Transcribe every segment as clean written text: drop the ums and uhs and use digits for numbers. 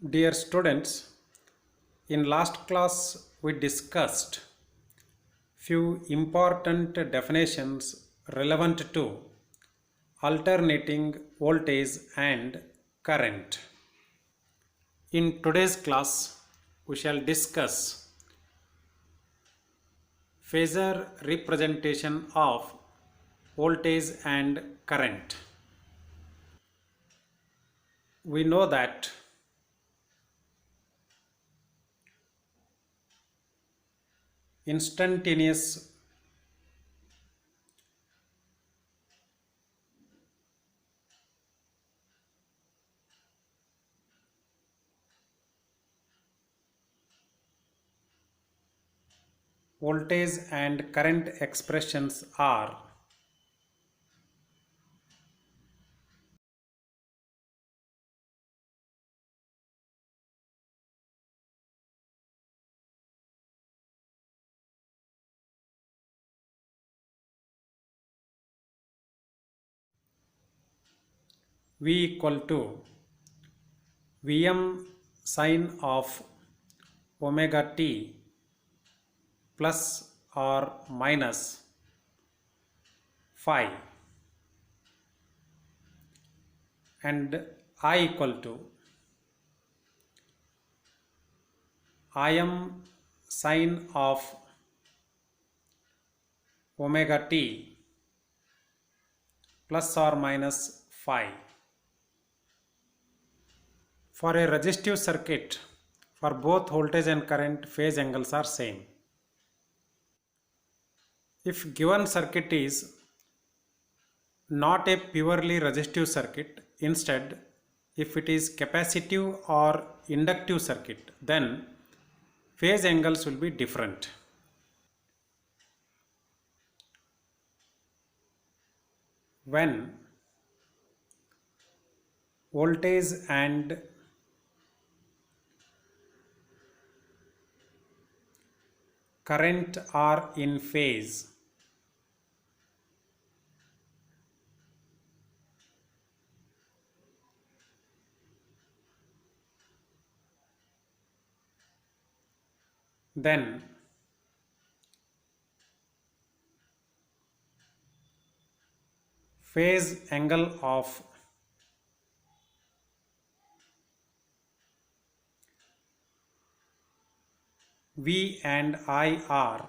Dear students, in last class we discussed few important definitions relevant to alternating voltage and current. In today's class, we shall discuss phasor representation of voltage and current. We know that instantaneous voltage and current expressions are V equal to Vm sine of omega t plus or minus phi, and I equal to Im sine of omega t plus or minus phi. For a resistive circuit, for both voltage and current, phase angles are same. If given circuit is not a purely resistive circuit, instead if it is capacitive or inductive circuit, then phase angles will be different. When voltage and current are in phase, then phase angle of V and I are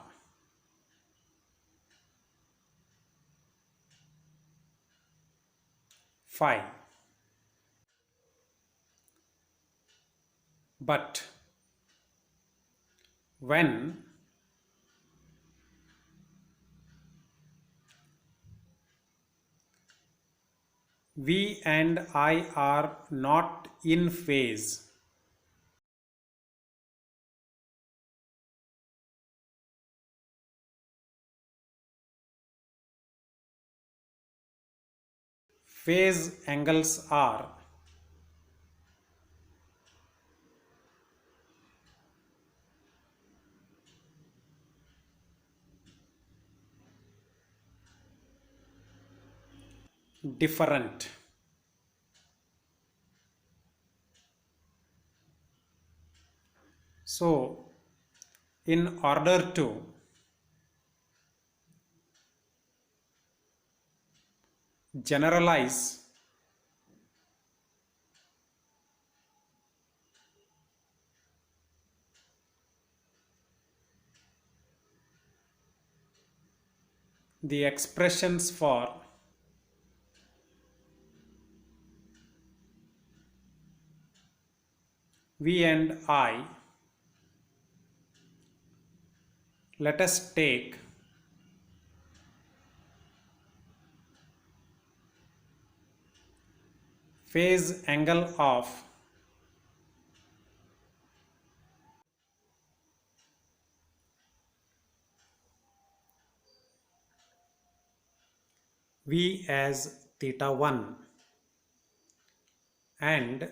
phi. But when V and I are not in phase, phase angles are different. So, in order to generalize the expressions for V and I, let us take phase angle of V as theta 1 and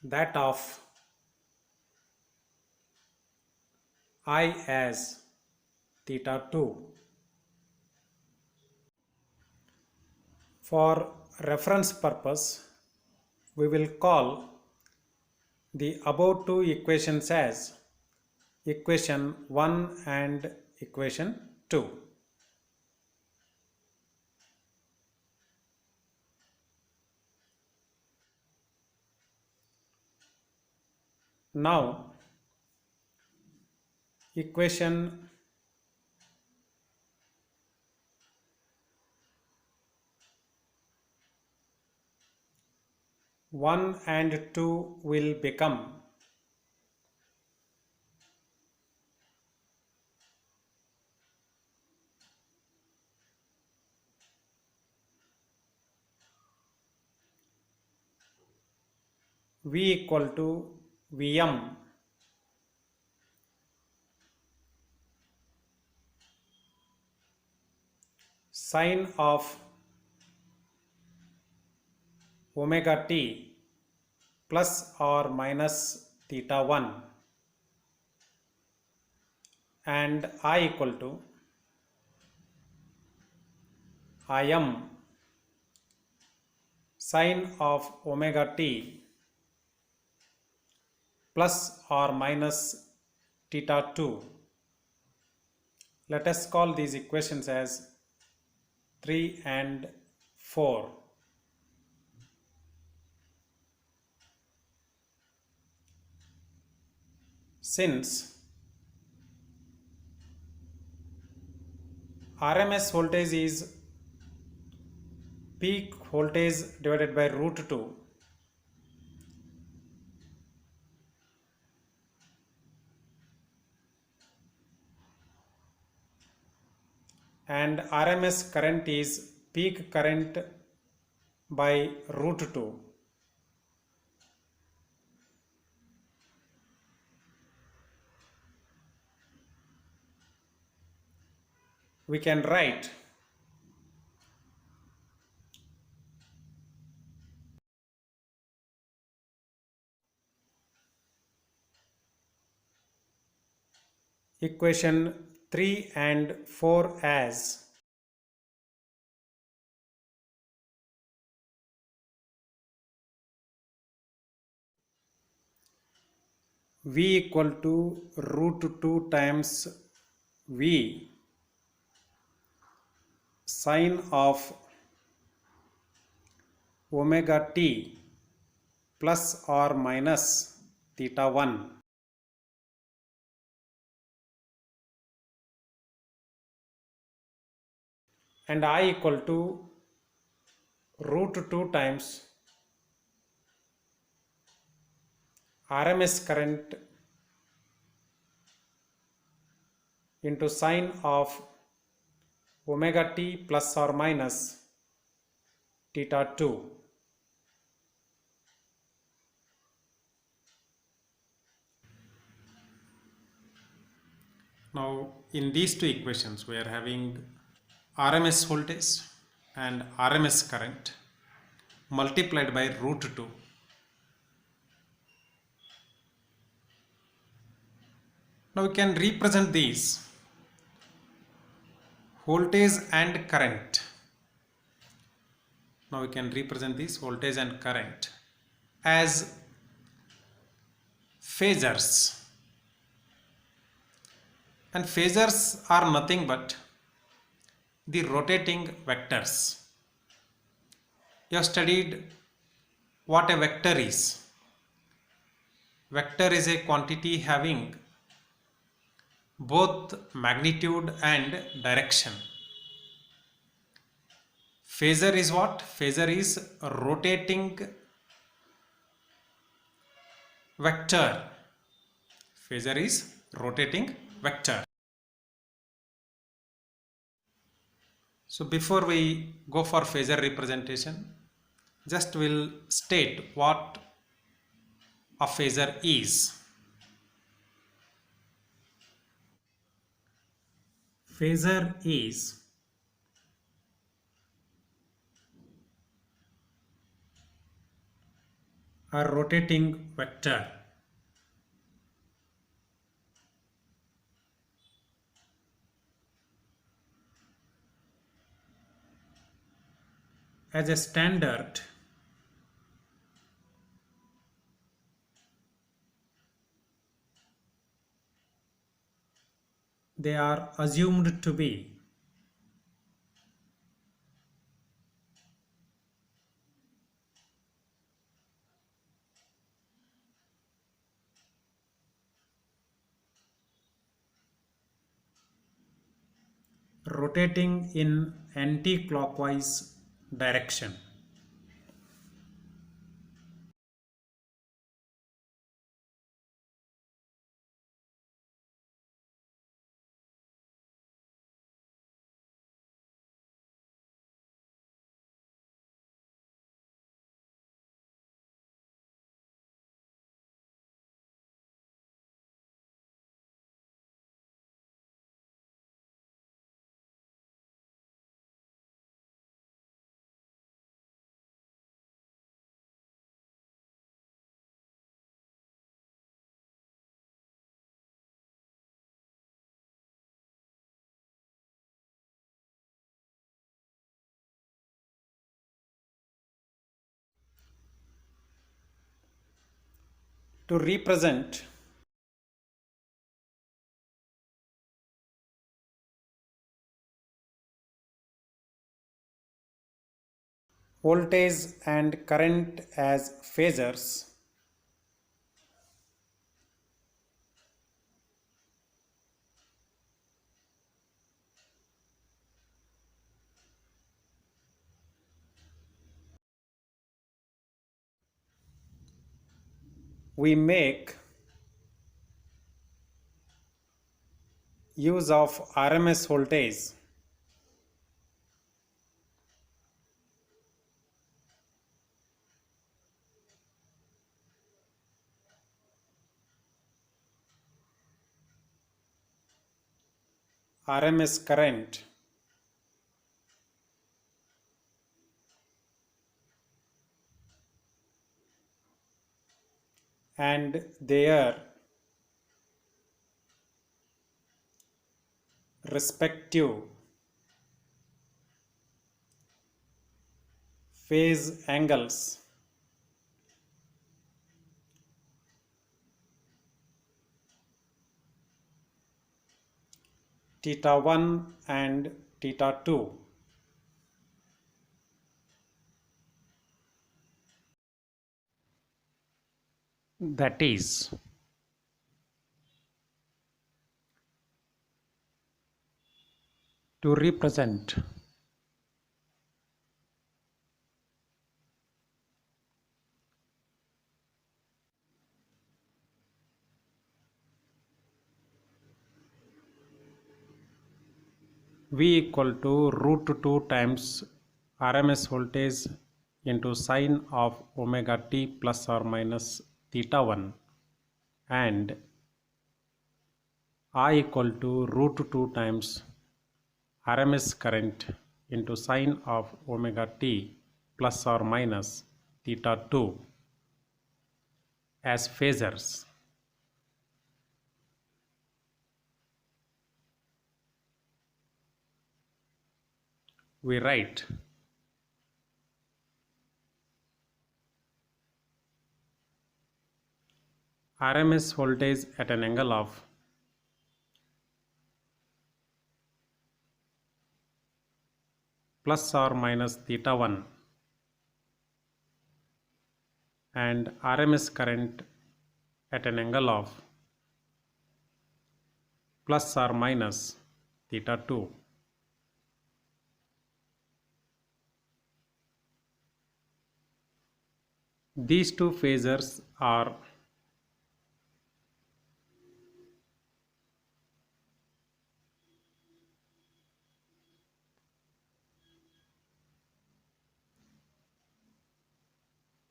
that of I as theta 2. For reference purpose, we will call the above two equations as equation 1 and equation 2. Now, equation 1 and 2 will become V equal to Vm sine of omega t plus or minus theta 1 and I equal to Im sine of omega t plus or minus theta 2. Let us call these equations as 3 and 4. Since RMS voltage is peak voltage divided by root 2, and RMS current is peak current by root 2. We can write equation 3 and 4 as V equal to root 2 times V sine of omega t plus or minus theta 1 and I equal to root 2 times RMS current into sine of omega t plus or minus theta 2. Now in these two equations we are having RMS voltage and RMS current multiplied by root 2. Now we can represent these voltage and current. Now we can represent this voltage and current as phasors. And phasors are nothing but the rotating vectors. You have studied what a vector is. Vector is a quantity having both magnitude and direction. Phasor is what? Phasor is a rotating vector. Phasor is rotating vector. So before we go for phasor representation, just will state what a phasor is. Phasor is a rotating vector. As a standard, they are assumed to be rotating in anti-clockwise direction. To represent voltage and current as phasors, we make use of RMS voltage RMS current and their respective phase angles theta 1 and theta 2. That is, to represent V equal to root 2 times RMS voltage into sine of omega t plus or minus theta 1 and I equal to root 2 times RMS current into sine of omega t plus or minus theta 2 as phasors. We write RMS voltage at an angle of plus or minus theta 1 and RMS current at an angle of plus or minus theta 2. These two phasors are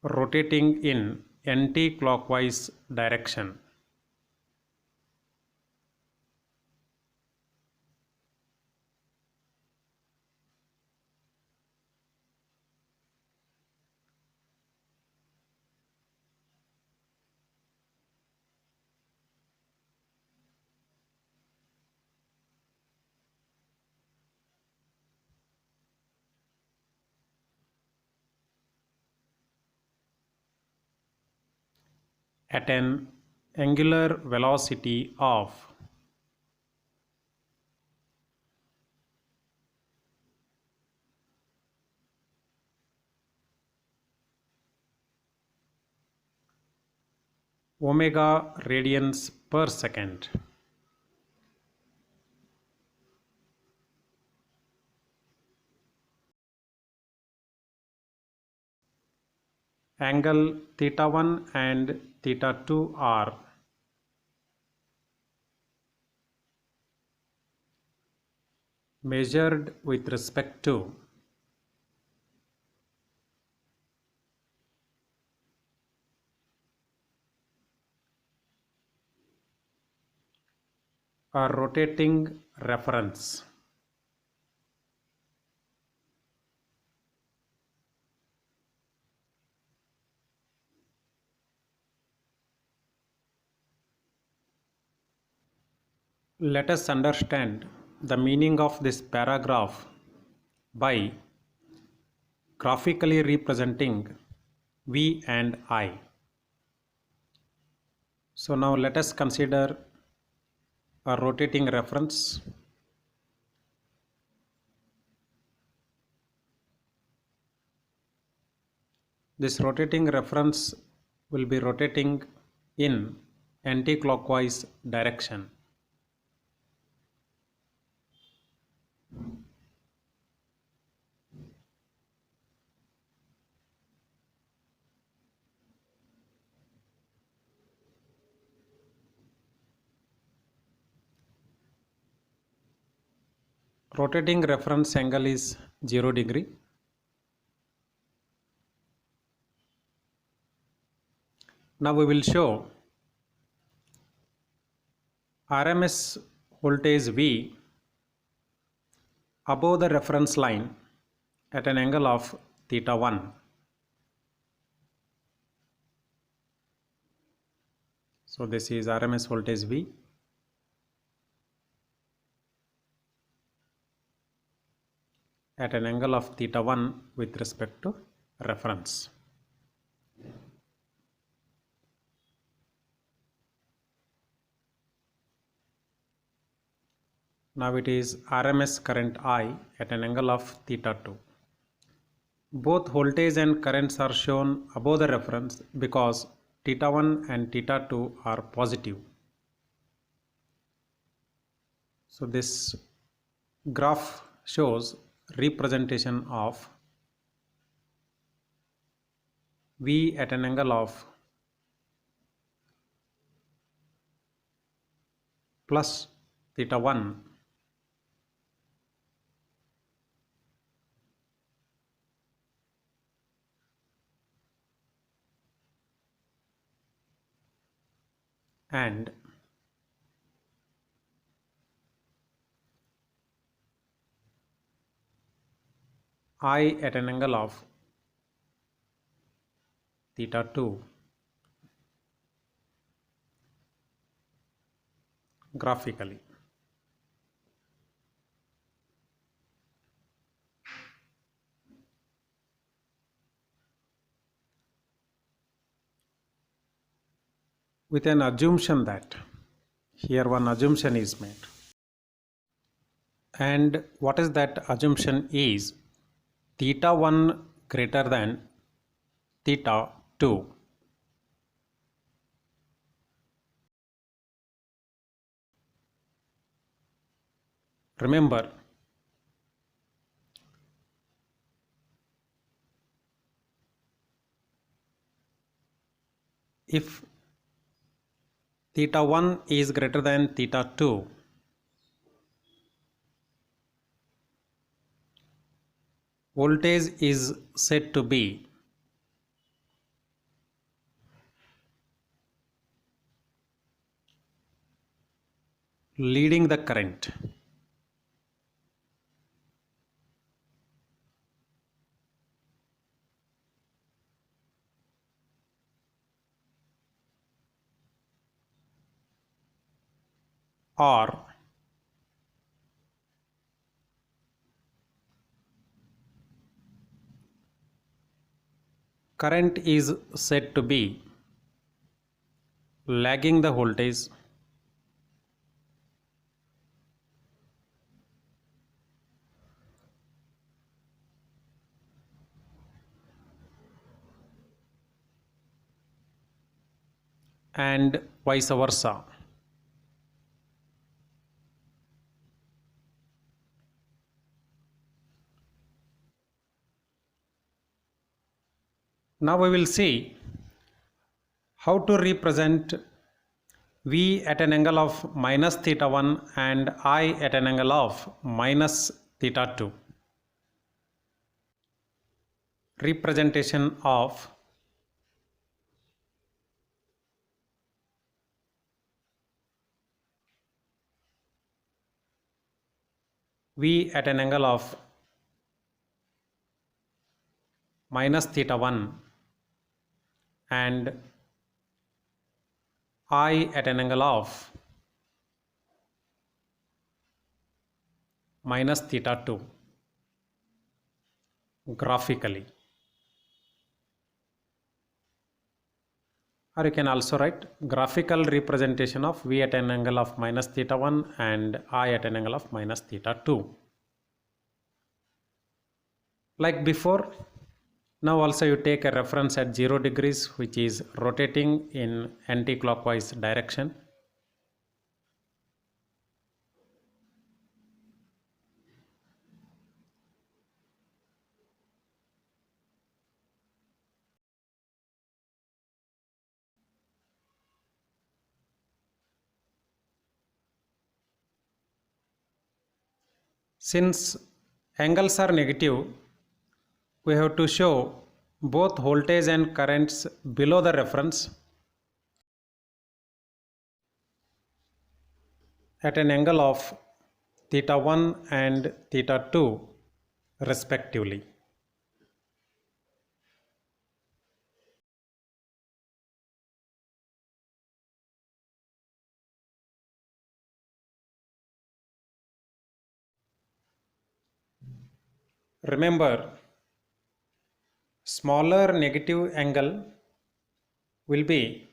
rotating in anti-clockwise direction. at an angular velocity of omega radians per second. Angle theta 1 and theta 2 are measured with respect to a rotating reference. Let us understand the meaning of this paragraph by graphically representing V and I. So now let us consider a rotating reference. This rotating reference will be rotating in anti-clockwise direction. Rotating reference angle is 0 degree. Now we will show RMS voltage V above the reference line at an angle of theta 1. So this is RMS voltage V. At an angle of theta 1 with respect to reference. Now it is RMS current I at an angle of theta 2. Both voltage and currents are shown above the reference because theta 1 and theta 2 are positive. So this graph shows representation of V at an angle of plus theta 1 and I at an angle of theta 2 graphically. With an assumption that here one assumption is made. And what is that assumption is theta 1 greater than theta 2. Remember, if theta 1 is greater than theta 2, voltage is said to be leading the current. Or current is said to be lagging the voltage and vice versa. Now we will see how to represent V at an angle of minus theta 1 and I at an angle of minus theta 2. Representation of V at an angle of minus theta 1 and I at an angle of minus theta 2 graphically. Or you can also write graphical representation of V at an angle of minus theta 1 and I at an angle of minus theta 2. Like before, now also you take a reference at 0 degrees which is rotating in anti-clockwise direction. Since angles are negative, we have to show both voltage and currents below the reference at an angle of theta 1 and theta 2 respectively. Remember, smaller negative angle will be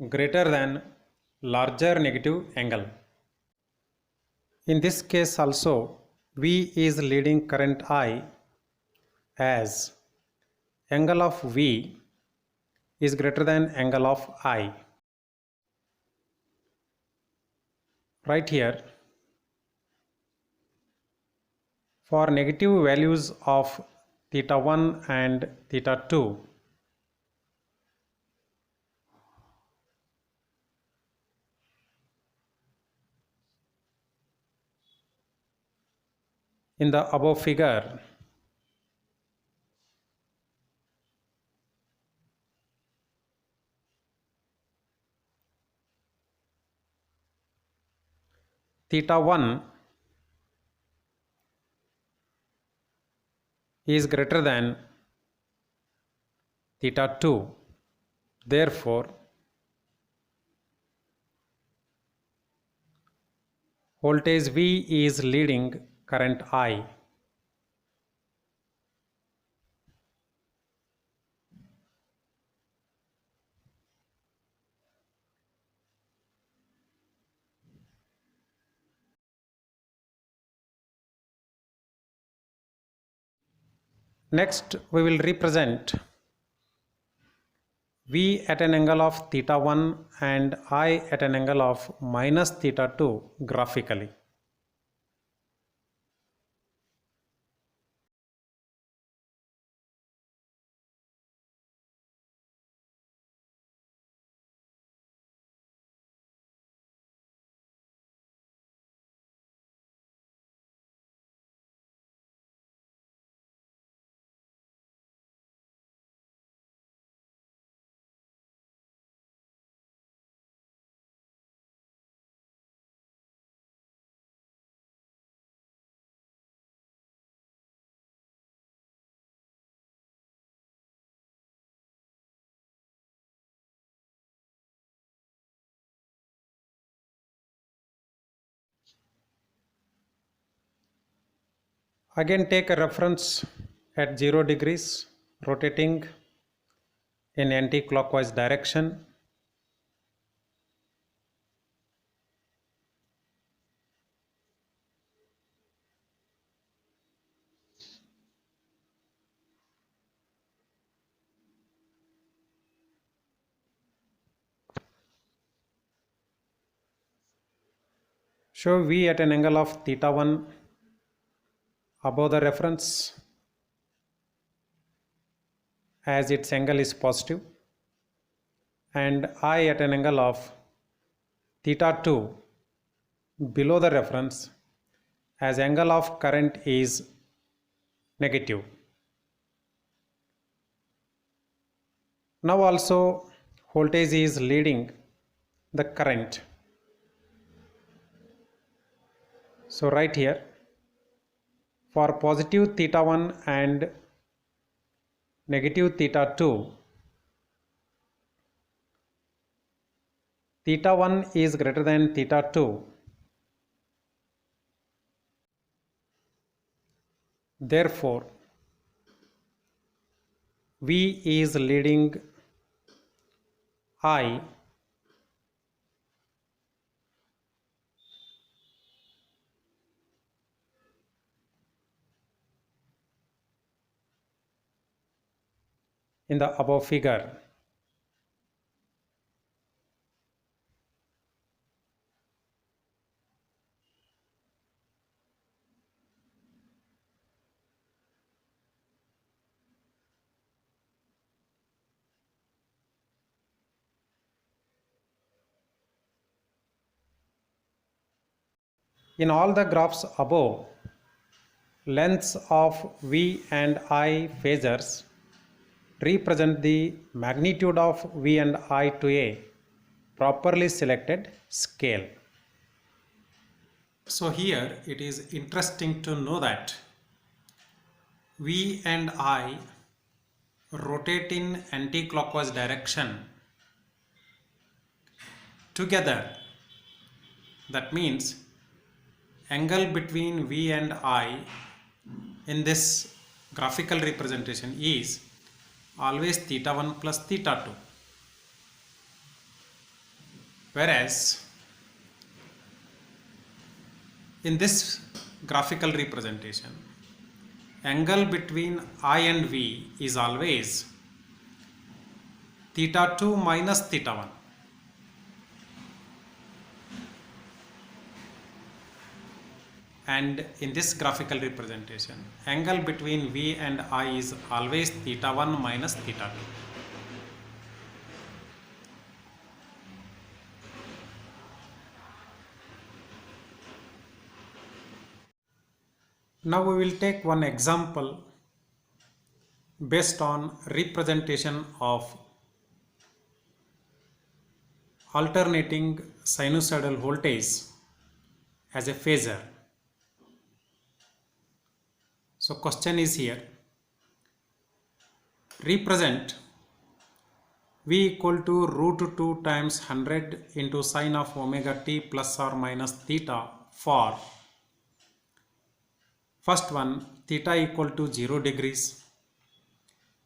greater than larger negative angle. In this case also, V is leading current I as angle of V is greater than angle of I. Right here, for negative values of theta 1 and theta 2, in the above figure, theta 1 is greater than theta 2. Therefore, voltage V is leading current I. Next, we will represent V at an angle of theta 1 and I at an angle of minus theta 2 graphically. Again take a reference at 0 degrees rotating in anti-clockwise direction. Show V at an angle of theta 1 above the reference as its angle is positive, and I at an angle of theta 2 below the reference as angle of current is negative. Now also voltage is leading the current. So right here, for positive theta 1 and negative theta 2, theta 1 is greater than theta 2. Therefore, V is leading I in the above figure. In all the graphs above, lengths of V and I phasors represent the magnitude of V and I to a properly selected scale. So here it is interesting to know that V and I rotate in anti-clockwise direction together. That means angle between V and I in this graphical representation is always theta 1 plus theta 2. Whereas in this graphical representation, angle between I and V is always theta 2 minus theta 1. And in this graphical representation, angle between V and I is always theta 1 minus theta 2. Now we will take one example based on representation of alternating sinusoidal voltage as a phasor. So question is here, represent V equal to root 2 times 100 into sine of omega t plus or minus theta for first one theta equal to 0 degrees,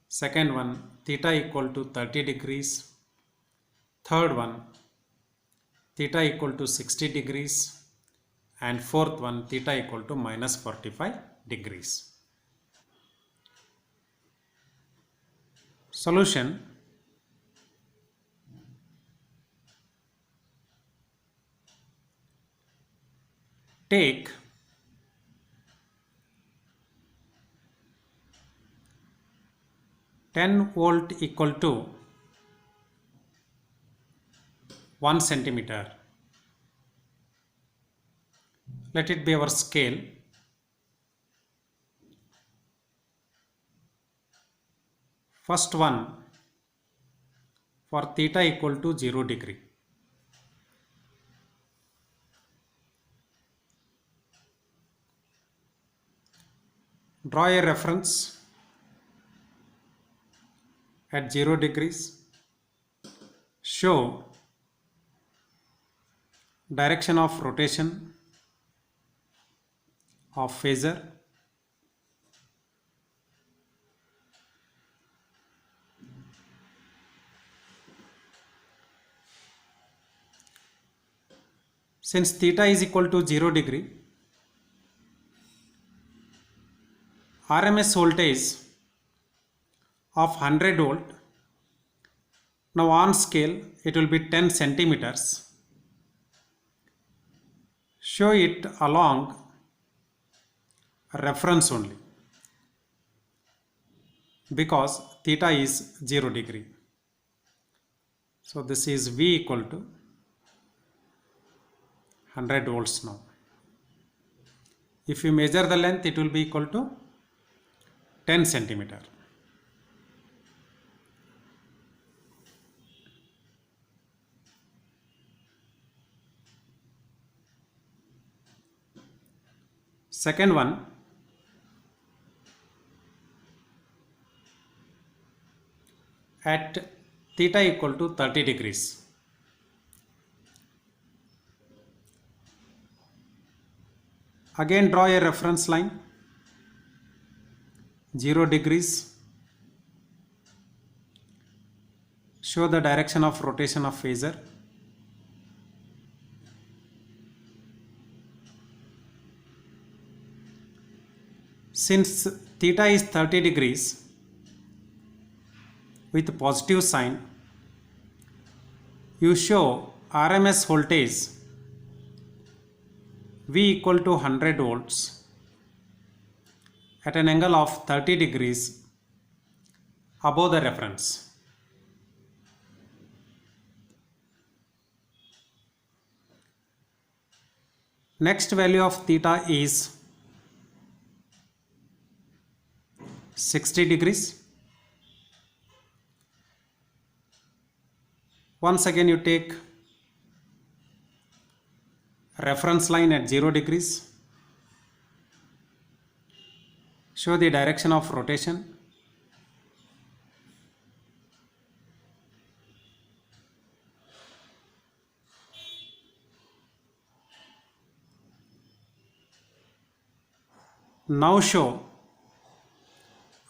second one theta equal to 30 degrees, third one theta equal to 60 degrees, and fourth one theta equal to minus 45 degrees. Solution: take 10 volt equal to 1 centimeter. Let it be our scale. First one for theta equal to 0 degree. Draw a reference at 0 degrees. Show direction of rotation of phasor. Since theta is equal to 0 degree, RMS voltage of 100 volt, now on scale it will be 10 centimeters, show it along reference only, because theta is 0 degree. So this is V equal to 100 volts now. If you measure the length, it will be equal to 10 centimeter. Second one, at theta equal to 30 degrees. Again draw a reference line, 0 degrees. Show the direction of rotation of phasor. Since theta is 30 degrees with positive sign, you show RMS voltage V equal to 100 volts at an angle of 30 degrees above the reference. Next value of theta is 60 degrees. Once again you take reference line at 0 degrees. Show the direction of rotation. Now show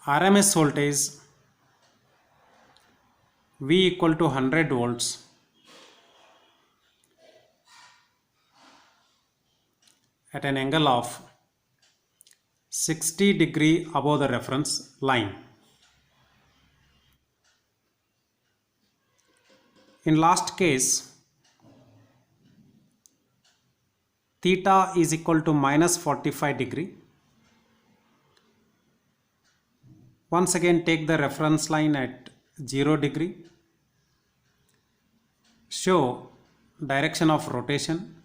RMS voltage V equal to 100 volts at an angle of 60 degree above the reference line. In last case, theta is equal to minus 45 degree. Once again take the reference line at 0 degree. Show direction of rotation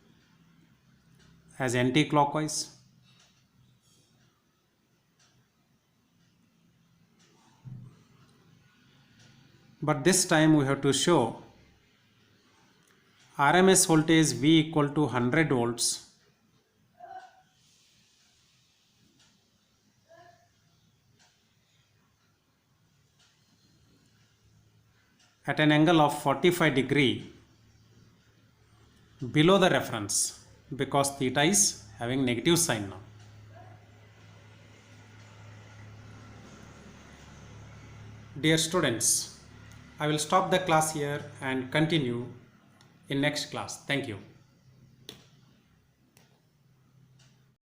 as anti-clockwise. But this time we have to show RMS voltage V equal to 100 volts at an angle of 45 degree below the reference, because theta is having negative sign now. Dear students, I will stop the class here and continue in next class. Thank you.